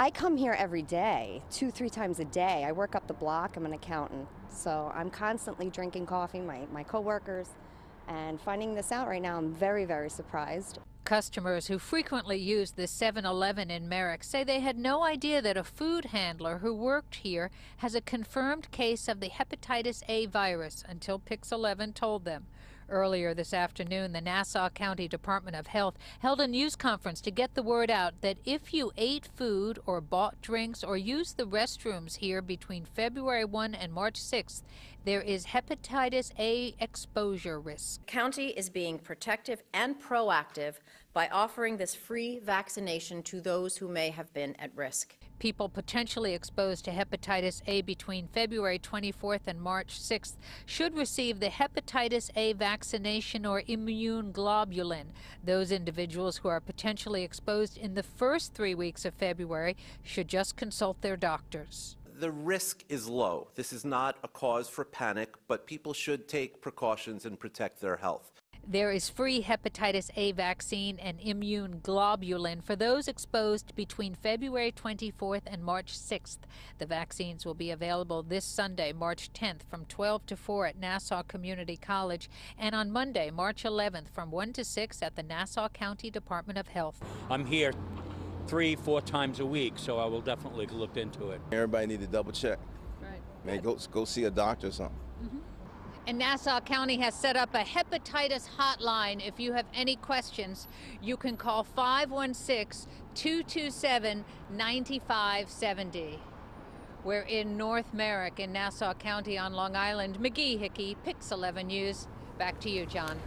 I come here every day, 2-3 times a day. I work up the block. I'm an accountant. So I'm constantly drinking coffee, my coworkers, and finding this out right now, I'm very, very surprised. Customers who frequently use the 7-Eleven in Merrick say they had no idea that a food handler who worked here has a confirmed case of the hepatitis A virus until Pix 11 told them. Earlier this afternoon, the Nassau County Department of Health held a news conference to get the word out that if you ate food or bought drinks or used the restrooms here between February 1 and March 6th, there is hepatitis A exposure risk. The county is being protective and proactive by offering this free vaccination to those who may have been at risk. People potentially exposed to hepatitis A between February 24th and March 6th should receive the hepatitis A vaccination or immune globulin. Those individuals who are potentially exposed in the first 3 weeks of February should just consult their doctors. The risk is low. This is not a cause for panic, but people should take precautions and protect their health. There is free hepatitis A vaccine and immune globulin for those exposed between February 24th and March 6th. The vaccines will be available this Sunday, March 10th, from 12 to 4 at Nassau Community College, and on Monday, March 11th, from 1 to 6 at the Nassau County Department of Health. I'm here 3-4 times a week, so I will definitely look into it. Everybody need to double check. Right. Man, go see a doctor or something. And Nassau County has set up a hepatitis hotline. If you have any questions, you can call 516-227-9570. We're in North Merrick in Nassau County on Long Island. McGee Hickey, Pix 11 News. Back to you, John.